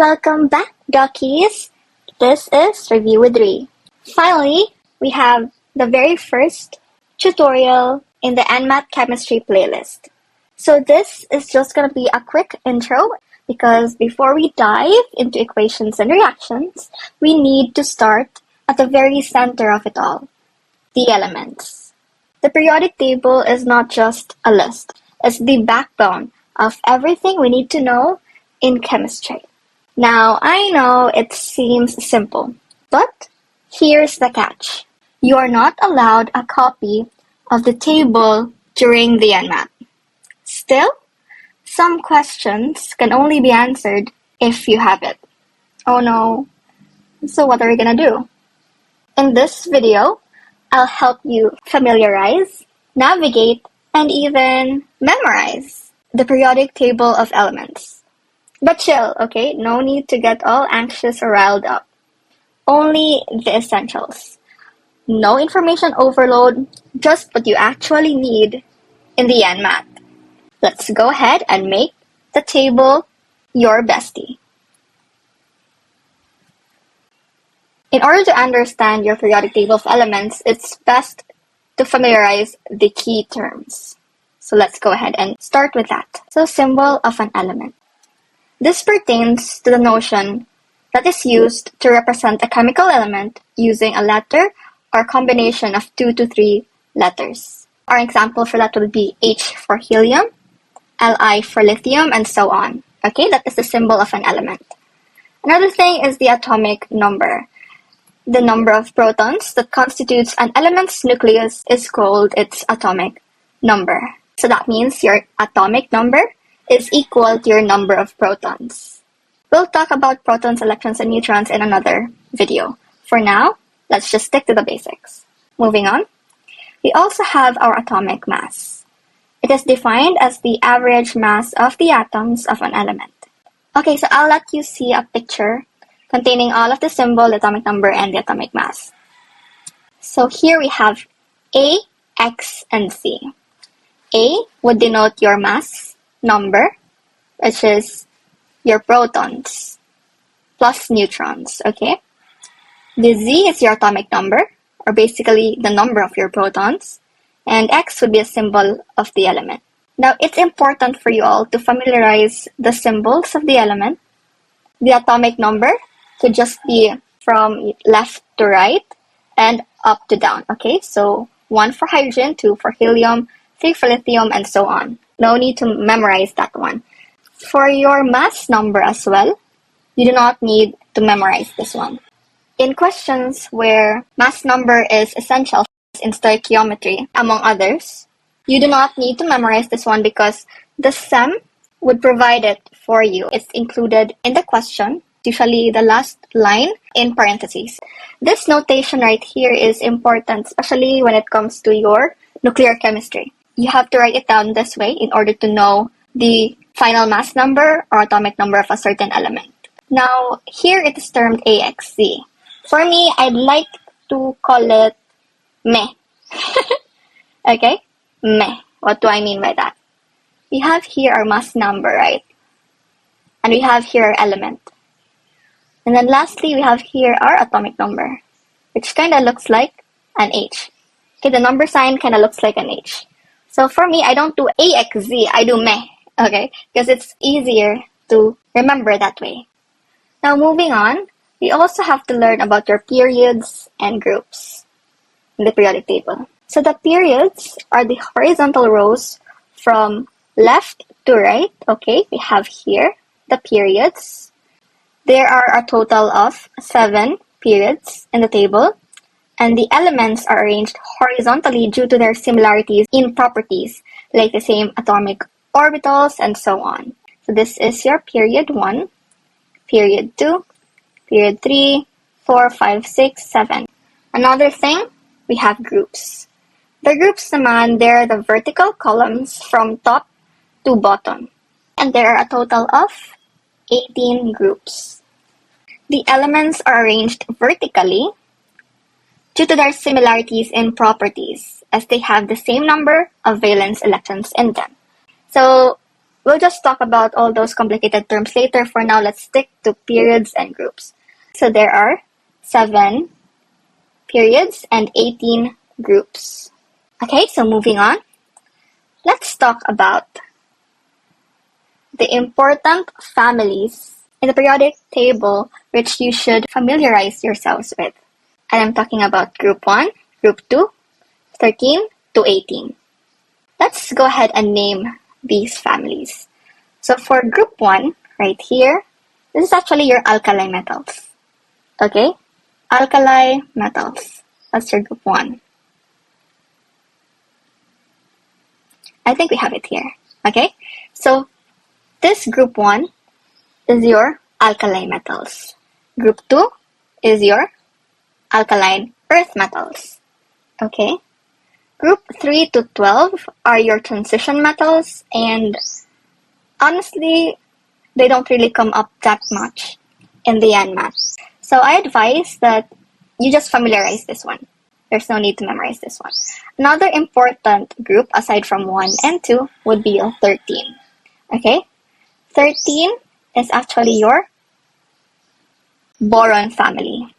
Welcome back, Duckies! This is Review with Ree. Finally, we have the very first tutorial in the NMAT chemistry playlist. So this is just going to be a quick intro because before we dive into equations and reactions, we need to start at the very center of it all, the elements. The periodic table is not just a list, it's the backbone of everything we need to know in chemistry. Now, I know it seems simple, but here's the catch. You are not allowed a copy of the table during the NMAT. Still, some questions can only be answered if you have it. Oh no, so what are we gonna do? In this video, I'll help you familiarize, navigate, and even memorize the periodic table of elements. But chill, okay? No need to get all anxious or riled up. Only the essentials. No information overload, just what you actually need in the NMAT. Let's go ahead and make the table your bestie. In order to understand your periodic table of elements, it's best to familiarize the key terms. So let's go ahead and start with that. So, symbol of an element. This pertains to the notion that is used to represent a chemical element using a letter or combination of 2 to 3 letters. Our example for that would be H for helium, Li for lithium, and so on. Okay, that is the symbol of an element. Another thing is the atomic number. The number of protons that constitutes an element's nucleus is called its atomic number. So that means your atomic number is equal to your number of protons. We'll talk about protons, electrons, and neutrons in another video. For now, let's just stick to the basics. Moving on, we also have our atomic mass. It is defined as the average mass of the atoms of an element. Okay, so I'll let you see a picture containing all of the symbol, the atomic number, and the atomic mass. So here we have A, X, and Z. A would denote your mass number, which is your protons plus neutrons, okay? The Z is your atomic number, or basically the number of your protons, and X would be a symbol of the element. Now, it's important for you all to familiarize the symbols of the element. The atomic number could just be from left to right and up to down, okay? So 1 for hydrogen, 2 for helium, 3 for lithium, and so on. No need to memorize that one. For your mass number as well, you do not need to memorize this one. In questions where mass number is essential in stoichiometry, among others, you do not need to memorize this one because the SEM would provide it for you. It's included in the question, usually the last line in parentheses. This notation right here is important, especially when it comes to your nuclear chemistry. You have to write it down this way in order to know the final mass number or atomic number of a certain element. Now, here it is termed AXZ. For me, I'd like to call it meh. Okay? Meh. What do I mean by that? We have here our mass number, right? And we have here our element. And then lastly, we have here our atomic number, which kind of looks like an H. Okay, the number sign kind of looks like an H. So for me, I don't do AXZ, I do meh, okay? Because it's easier to remember that way. Now moving on, we also have to learn about your periods and groups in the periodic table. So the periods are the horizontal rows from left to right, okay? We have here the periods. There are a total of 7 periods in the table. And the elements are arranged horizontally due to their similarities in properties, like the same atomic orbitals and so on. So this is your period 1, period 2, period 3, 4, 5, 6, 7. Another thing, we have groups. The groups naman, they're the vertical columns from top to bottom. And there are a total of 18 groups. The elements are arranged vertically due to their similarities in properties, as they have the same number of valence electrons in them. So we'll just talk about all those complicated terms later. For now, let's stick to periods and groups. So there are 7 periods and 18 groups. Okay, so moving on. Let's talk about the important families in the periodic table which you should familiarize yourselves with. And I'm talking about group 1, group 2, 13 to 18. Let's go ahead and name these families. So for group 1, right here, this is actually your alkali metals. Okay? Alkali metals. That's your group 1. I think we have it here. Okay? So this group 1 is your alkali metals. Group 2 is your alkaline earth metals. Okay? Group 3 to 12 are your transition metals, and honestly, they don't really come up that much in the NMAT. So I advise that you just familiarize this one. There's no need to memorize this one. Another important group aside from 1 and 2 would be your 13. Okay? 13 is actually your boron family.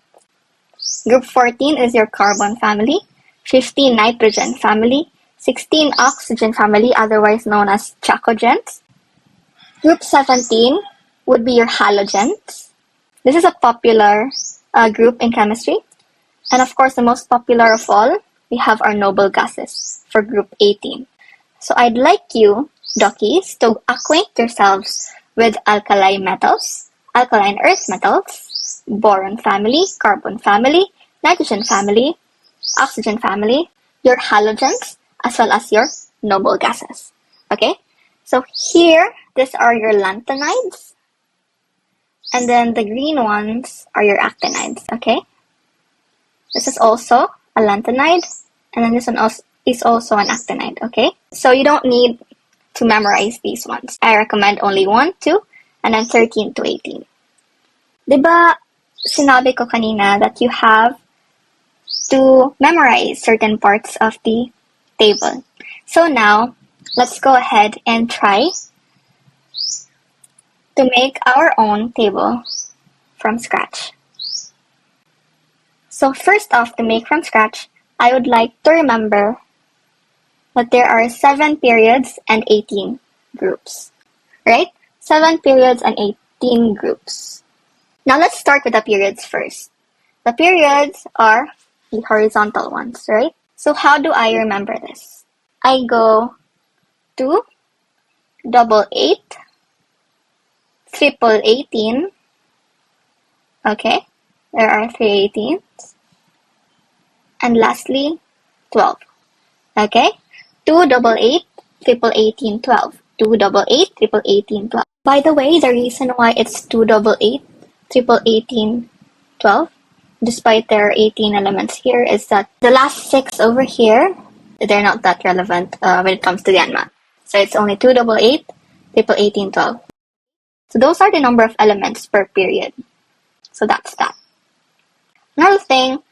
Group 14 is your carbon family. 15 nitrogen family. 16 oxygen family, otherwise known as chalcogens. Group 17 would be your halogens. This is a popular group in chemistry. And of course, the most popular of all, we have our noble gases for group 18. So I'd like you, Dockies, to acquaint yourselves with alkali metals, alkaline earth metals, boron family, carbon family, nitrogen family, oxygen family, your halogens, as well as your noble gases. Okay? So here, these are your lanthanides. And then the green ones are your actinides. Okay? This is also a lanthanide, and then this one is also an actinide, okay? So you don't need to memorize these ones. I recommend only 1, 2, and then 13 to 18. Diba, sinabi ko kanina that you have to memorize certain parts of the table. So now, let's go ahead and try to make our own table from scratch. So first off, to make from scratch, I would like to remember that there are 7 periods and 18 groups, right? 7 periods and 18 groups. Now let's start with the periods first. The periods are the horizontal ones, right? So how do I remember this? I go to 88, 18, okay? There are 3 18s. And lastly, 12. Okay? 288, 18, 12. 288, 18, 12. By the way, the reason why it's 288, 18, 12, despite there are 18 elements here, is that the last 6 over here, they're not that relevant when it comes to the NMAT. So it's only 288, 18, 12. So those are the number of elements per period. So that's that. Another thing,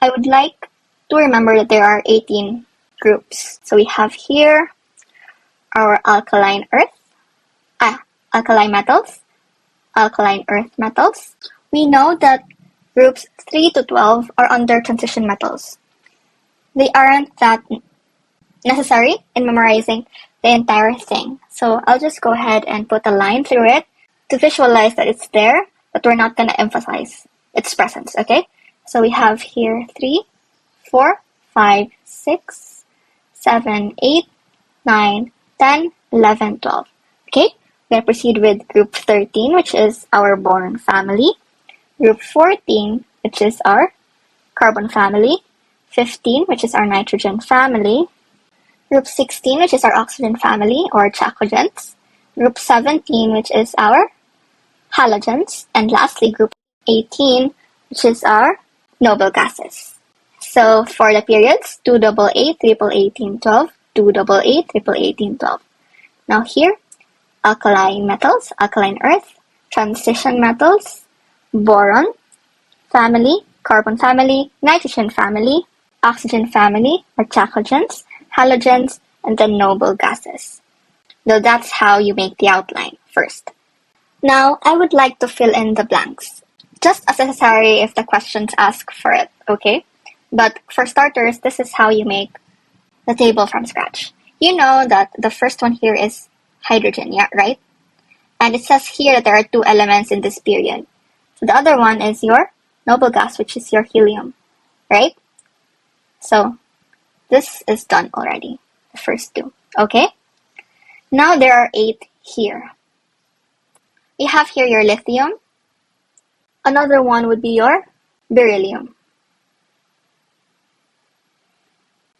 I would like to remember that there are 18 groups. So we have here our alkaline metals, alkaline earth metals. We know that groups 3 to 12 are under transition metals. They aren't that necessary in memorizing the entire thing. So I'll just go ahead and put a line through it to visualize that it's there, but we're not going to emphasize its presence, okay? So we have here 3, 4, 5, 6, 7, 8, 9, 10, 11, 12. Okay, we're going to proceed with group 13, which is our boron family. Group 14, which is our carbon family. 15, which is our nitrogen family. Group 16, which is our oxygen family, or chalcogens. Group 17, which is our halogens. And lastly, group 18, which is our noble gases. So for the periods, 288, 18, 12, 288, 18, 12. Now here, alkaline metals, alkaline earth, transition metals, boron family, carbon family, nitrogen family, oxygen family, or chalcogens, halogens, and then noble gases. Though that's how you make the outline first. Now, I would like to fill in the blanks, just as necessary if the questions ask for it, okay? But for starters, this is how you make the table from scratch. You know that the first one here is hydrogen, yeah, right? And it says here that there are 2 elements in this period. So the other one is your noble gas, which is your helium, right? So this is done already, the first 2, okay? Now there are 8 here. You have here your lithium. Another one would be your beryllium.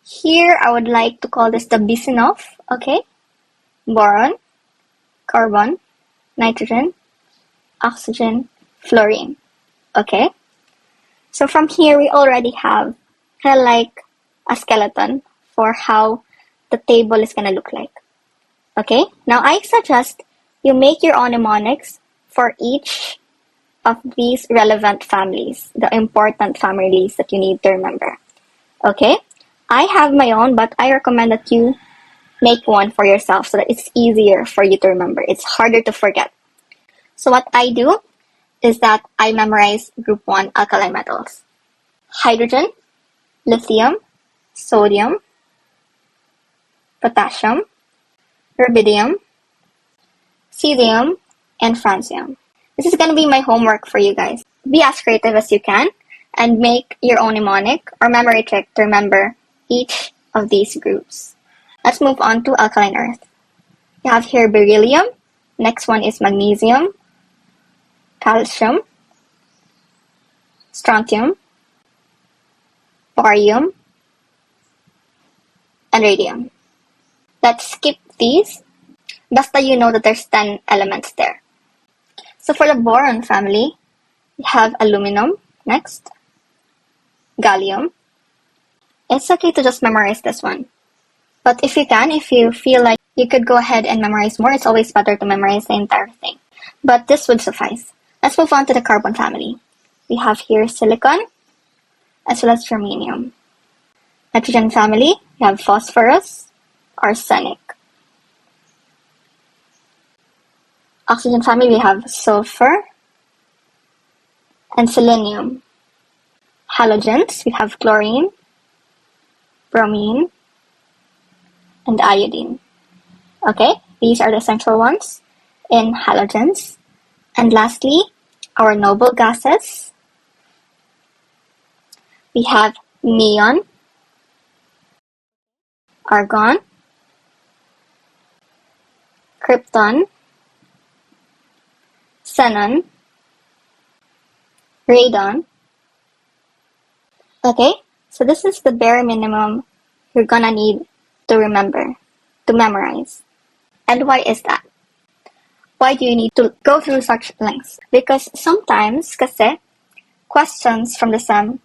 Here, I would like to call this the Bisinov, okay? Boron, carbon, nitrogen, oxygen, fluorine, okay? So from here, we already have kind of like a skeleton for how the table is going to look like, okay? Now, I suggest you make your own mnemonics for each of these relevant families, the important families that you need to remember, okay? I have my own, but I recommend that you make one for yourself so that it's easier for you to remember. It's harder to forget. So what I do is that I memorize group 1 alkali metals. Hydrogen, lithium, sodium, potassium, rubidium, cesium, and francium. This is going to be my homework for you guys. Be as creative as you can and make your own mnemonic or memory trick to remember each of these groups. Let's move on to alkaline earth. You have here beryllium. Next one is magnesium, calcium, strontium, barium, and radium. Let's skip these. Basta you know that there's 10 elements there. So for the boron family, we have aluminum next, gallium. It's okay to just memorize this one. But if you feel like you could go ahead and memorize more, it's always better to memorize the entire thing. But this would suffice. Let's move on to the carbon family. We have here silicon, as well as germanium. Nitrogen family, we have phosphorus, arsenic. Oxygen family, we have sulfur and selenium. Halogens, we have chlorine, bromine, and iodine. Okay, these are the essential ones in halogens. And lastly, our noble gases. We have neon, argon, krypton, xenon, radon. Okay, so this is the bare minimum you're gonna need to remember, to memorize. And why is that? Why do you need to go through such lengths? Because sometimes, kasi, questions from the SEM,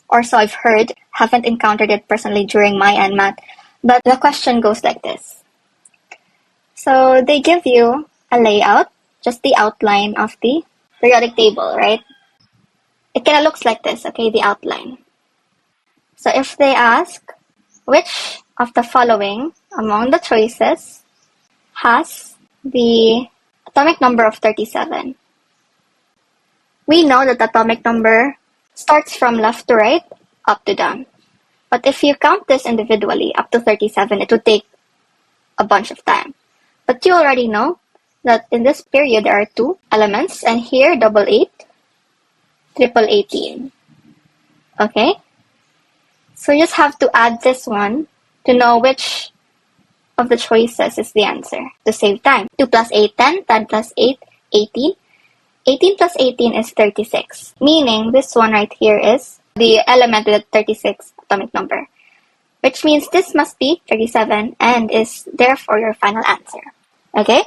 or so I've heard, haven't encountered it personally during my NMAT, but the question goes like this. So they give you a layout, just the outline of the periodic table, right? It kind of looks like this, okay, the outline. So if they ask, which of the following among the choices has the atomic number of 37? We know that the atomic number starts from left to right, up to down. But if you count this individually, up to 37, it would take a bunch of time. But you already know that in this period, there are 2 elements, and here, 88, 18. Okay? So you just have to add this one to know which of the choices is the answer to save time. 2 plus 8, 10, 10 plus 8, 18. 18 plus 18 is 36, meaning this one right here is the element with 36 atomic number, which means this must be 37 and is therefore your final answer. Okay?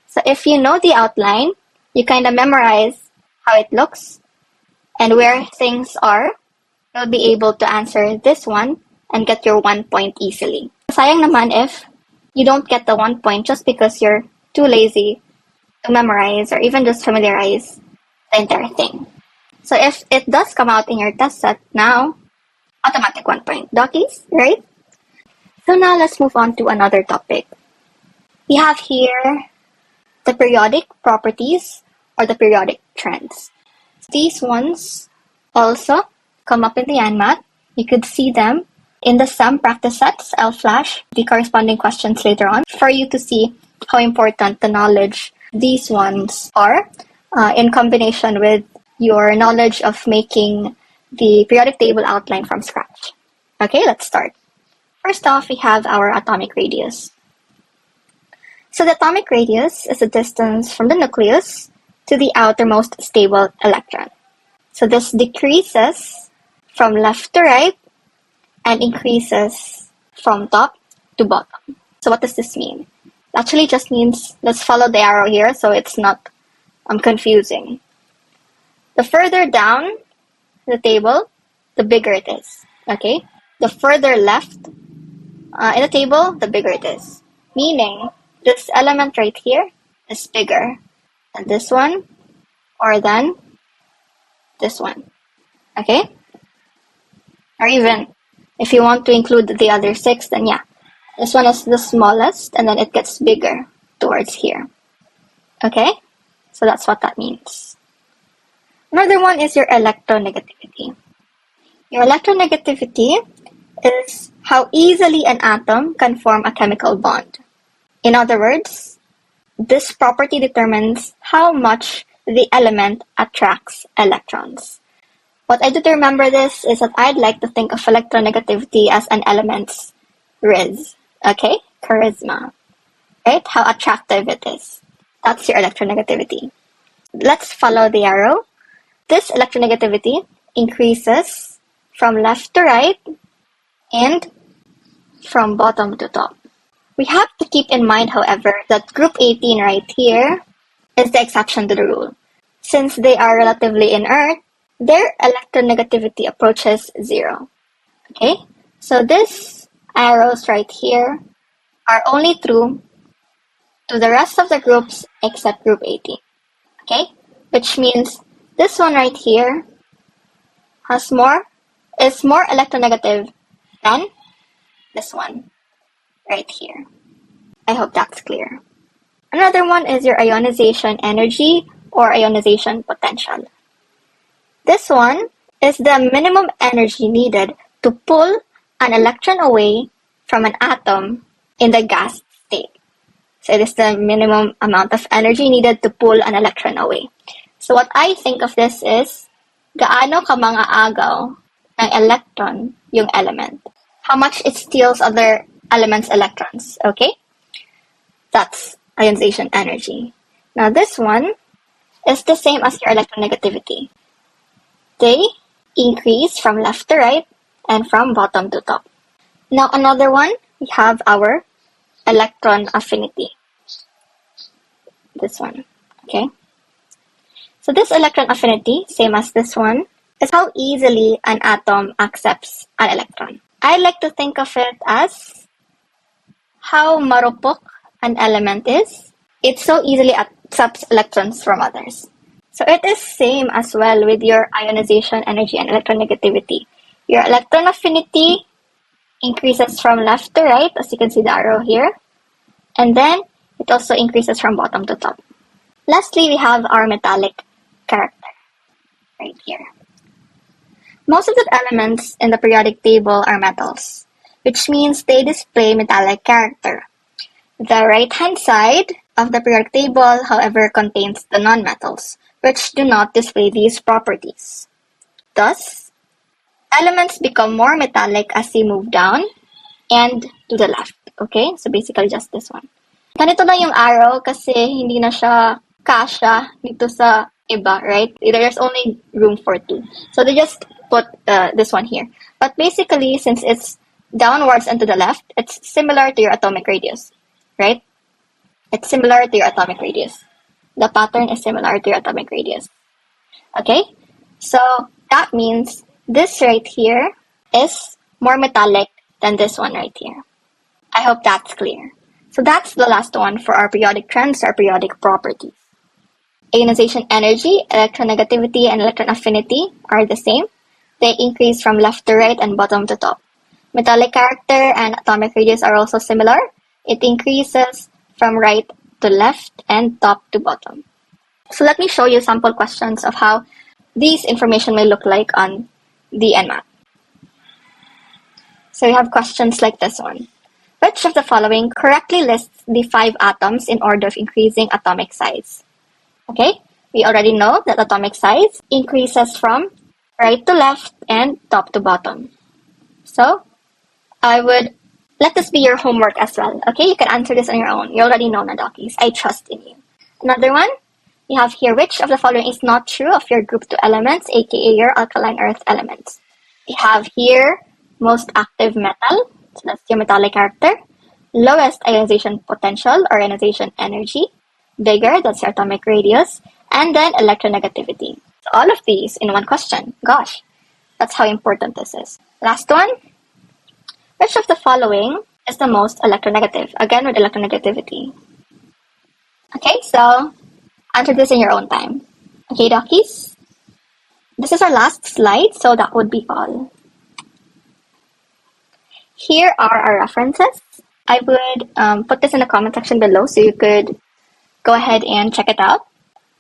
So if you know the outline, you kind of memorize how it looks and where things are, you'll be able to answer this one and get your 1 point easily. Sayang naman if you don't get the 1 point just because you're too lazy to memorize or even just familiarize the entire thing. So if it does come out in your test set now, automatic 1 point. Dockies, right? So now let's move on to another topic. We have here the periodic properties or the periodic trends. These ones also come up in the NMAT. You could see them in the SEM practice sets. I'll flash the corresponding questions later on for you to see how important the knowledge these ones are in combination with your knowledge of making the periodic table outline from scratch. Okay, let's start. First off, we have our atomic radius. So the atomic radius is the distance from the nucleus to the outermost stable electron. So this decreases from left to right and increases from top to bottom. So what does this mean? It actually just means, let's follow the arrow here so it's not confusing. The further down the table, the bigger it is. Okay? The further left in the table, the bigger it is. Meaning, this element right here is bigger than this one or than this one. Okay? Or even if you want to include the other 6, then yeah, this one is the smallest and then it gets bigger towards here. Okay? So that's what that means. Another one is your electronegativity. Your electronegativity is how easily an atom can form a chemical bond. In other words, this property determines how much the element attracts electrons. What I do to remember this is that I'd like to think of electronegativity as an element's riz, okay? Charisma, right? How attractive it is. That's your electronegativity. Let's follow the arrow. This electronegativity increases from left to right and from bottom to top. We have to keep in mind, however, that group 18 right here is the exception to the rule. Since they are relatively inert, their electronegativity approaches 0. Okay? So these arrows right here are only true to the rest of the groups except group 18. Okay? Which means this one right here is more electronegative than this one right here. I hope that's clear. Another one is your ionization energy or ionization potential. This one is the minimum energy needed to pull an electron away from an atom in the gas state. So it is the minimum amount of energy needed to pull an electron away. So what I think of this is, gaano ka mang-aagaw ng electron yung element. How much it steals other elements' electrons, okay? That's ionization energy. Now this one is the same as your electronegativity. They increase from left to right and from bottom to top. Now another one, we have our electron affinity. This one, okay? So this electron affinity, same as this one, is how easily an atom accepts an electron. I like to think of it as how marupok an element is. It so easily accepts electrons from others. So it is same as well with your ionization energy and electronegativity. Your electron affinity increases from left to right, as you can see the arrow here. And then it also increases from bottom to top. Lastly, we have our metallic character right here. Most of the elements in the periodic table are metals, which means they display metallic character. The right-hand side of the periodic table, however, contains the nonmetals, which do not display these properties. Thus, elements become more metallic as they move down and to the left. Okay? So basically just this one. Ganito lang yung arrow kasi hindi na siya kasya dito sa iba, right? There's only room for 2. So they just put this one here. But basically, since it's downwards and to the left, it's similar to your atomic radius, right? It's similar to your atomic radius. The pattern is similar to your atomic radius. Okay? So that means this right here is more metallic than this one right here. I hope that's clear. So that's the last one for our periodic trends, our periodic properties. Ionization energy, electronegativity, and electron affinity are the same. They increase from left to right and bottom to top. Metallic character and atomic radius are also similar. It increases from right to left and top to bottom. So let me show you sample questions of how these information may look like on the NMAT. So we have questions like this one. Which of the following correctly lists the 5 atoms in order of increasing atomic size? Okay, we already know that atomic size increases from right to left and top to bottom. So I would let this be your homework as well. Okay, you can answer this on your own. You already know, Nadokis. I trust in you. Another one, you have here, which of the following is not true of your group 2 elements, aka your alkaline earth elements? We have here most active metal, so that's your metallic character, lowest ionization potential or ionization energy, bigger, that's your atomic radius, and then electronegativity. So all of these in one question. Gosh, that's how important this is. Last one, which of the following is the most electronegative? Again with electronegativity. Okay, so answer this in your own time. Okay, Dockies? This is our last slide, so that would be all. Here are our references. I would put this in the comment section below so you could go ahead and check it out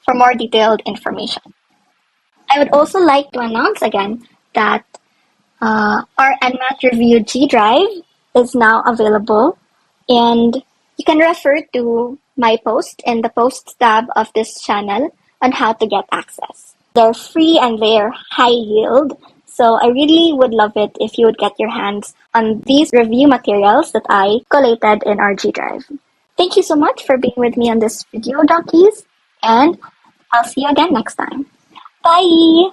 for more detailed information. I would also like to announce again that our NMAT Review G Drive is now available, and you can refer to my post in the posts tab of this channel on how to get access. They're free and they're high yield, so I really would love it if you would get your hands on these review materials that I collated in our G Drive. Thank you so much for being with me on this video, donkeys, and I'll see you again next time. Bye!